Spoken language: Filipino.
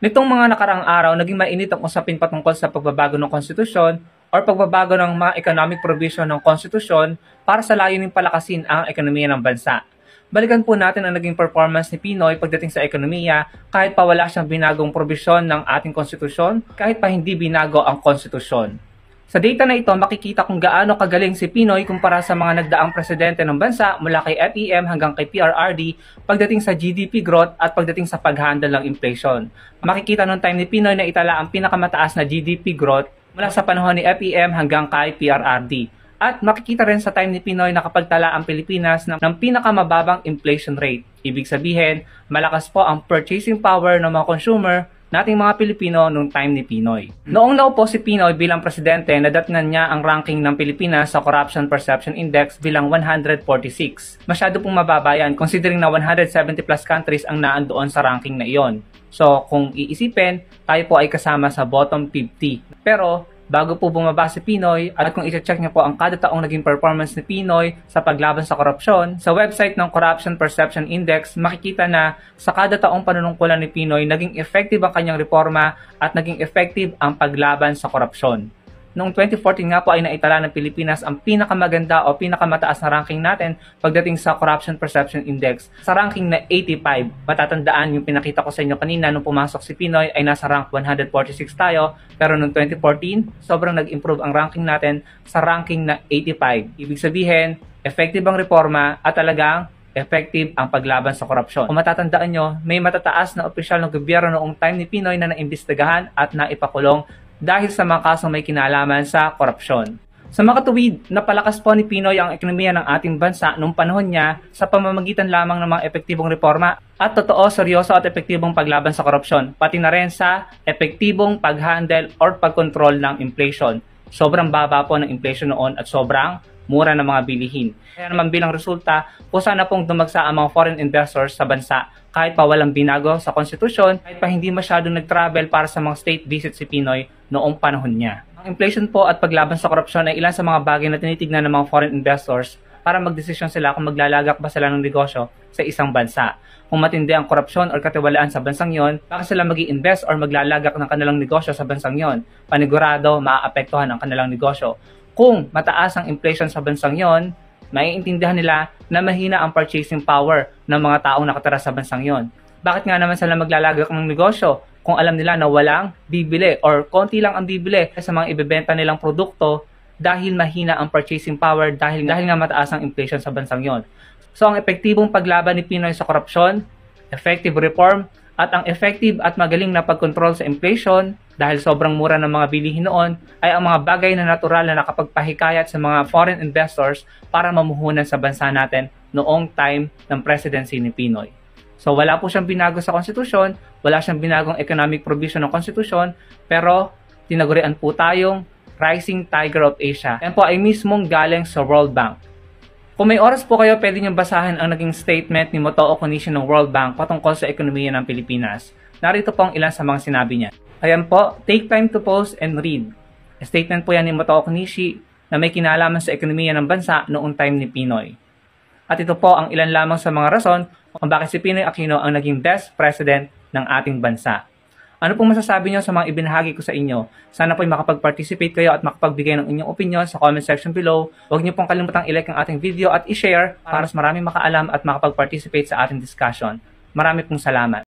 Nitong mga nakaraang araw, naging mainit ang usapin patungkol sa pagbabago ng konstitusyon or pagbabago ng mga economic provision ng konstitusyon para sa layuning palakasin ang ekonomiya ng bansa. Balikan po natin ang naging performance ni Pinoy pagdating sa ekonomiya kahit pa wala siyang binagong probisyon ng ating konstitusyon, kahit pa hindi binago ang konstitusyon. Sa data na ito, makikita kung gaano kagaling si Pinoy kumpara sa mga nagdaang presidente ng bansa mula kay FEM hanggang kay PRRD pagdating sa GDP growth at pagdating sa paghandle ng inflation. Makikita noong time ni Pinoy na itala ang pinakamataas na GDP growth mula sa panahon ni FEM hanggang kay PRRD. At makikita rin sa time ni Pinoy na kapagtala ang Pilipinas ng pinakamababang inflation rate. Ibig sabihin, malakas po ang purchasing power ng mga consumer nating mga Pilipino noong time ni Pinoy. Noong naupo si Pinoy bilang presidente, nadatnan niya ang ranking ng Pilipinas sa Corruption Perception Index bilang 146. Masyado pong mababa yan considering na 170 plus countries ang naandoon sa ranking na iyon. So kung iisipin, tayo po ay kasama sa bottom 50. Pero bago po bumaba si Pinoy at kung i-check niyo po ang kada taong naging performance ni Pinoy sa paglaban sa korupsyon, sa website ng Corruption Perception Index, makikita na sa kada taong panunungkulan ni Pinoy, naging effective ang kanyang reforma at naging effective ang paglaban sa korupsyon. Noong 2014 nga po ay naitala ng Pilipinas ang pinakamaganda o pinakamataas na ranking natin pagdating sa Corruption Perception Index. Sa ranking na 85, matatandaan yung pinakita ko sa inyo kanina nung pumasok si Pinoy ay nasa rank 146 tayo. Pero noong 2014, sobrang nag-improve ang ranking natin sa ranking na 85. Ibig sabihin, effective ang reforma at talagang effective ang paglaban sa korupsyon. Kung matatandaan nyo, may matataas na opisyal ng gobyerno noong time ni Pinoy na naimbestigahan at naipakulong dahil sa mga kasong may kinalaman sa korupsyon. Sa makatuwid, napalakas po ni Pinoy ang ekonomiya ng ating bansa noong panahon niya sa pamamagitan lamang ng mga epektibong reforma at totoo, seryoso at epektibong paglaban sa korupsyon, pati na rin sa epektibong pag-handle or pag-control ng inflation. Sobrang baba po ng inflation noon at sobrang mura ng mga bilihin. Kaya naman bilang resulta, kung sana pong dumagsa ang mga foreign investors sa bansa kahit pa walang binago sa konstitusyon, kahit pa hindi masyadong nag-travel para sa mga state visit si Pinoy noong panahon niya. Ang inflation po at paglaban sa korupsyon ay ilan sa mga bagay na tinitignan ng mga foreign investors para magdesisyon sila kung maglalagak ba sila ng negosyo sa isang bansa. Kung matindi ang korupsyon o katiwalaan sa bansang yon, bakit sila mag-i-invest or maglalagak ng kanilang negosyo sa bansang yon? Panigurado, maaapektuhan ang kanilang negosyo. Kung mataas ang inflation sa bansang yon, maiintindihan nila na mahina ang purchasing power ng mga taong nakatira sa bansang yon. Bakit nga naman sila maglalagak ng negosyo kung alam nila na walang bibili or konti lang ang bibili sa mga ibebenta nilang produkto dahil mahina ang purchasing power dahil nga mataas ang inflation sa bansang yon. So ang epektibong paglaban ni Pinoy sa korupsyon, effective reform, at ang effective at magaling na pagkontrol sa inflation dahil sobrang mura ng mga bilihin noon ay ang mga bagay na natural na nakapagpahikayat sa mga foreign investors para mamuhunan sa bansa natin noong time ng presidency ni Pinoy. So wala po siyang binago sa konstitusyon, wala siyang binagong economic provision ng konstitusyon, pero tinagurian po tayong Rising Tiger of Asia. Yan po ay mismong galing sa World Bank. Kung may oras po kayo, pwede nyo basahin ang naging statement ni Motoo Konishi ng World Bank patungkol sa ekonomiya ng Pilipinas. Narito po ang ilan sa mga sinabi niya. Ayan po, take time to pause and read. A statement po yan ni Motoo Konishi na may kinalaman sa ekonomiya ng bansa noong time ni Pinoy. At ito po ang ilan lamang sa mga rason kung bakit si Pinoy Aquino ang naging best president ng ating bansa. Ano pong masasabi nyo sa mga ibinahagi ko sa inyo? Sana po'y makapag-participate kayo at makapagbigay ng inyong opinion sa comment section below. Huwag nyo pong kalimutang i-like ang ating video at i-share para mas maraming makaalam at makapag-participate sa ating discussion. Marami pong salamat.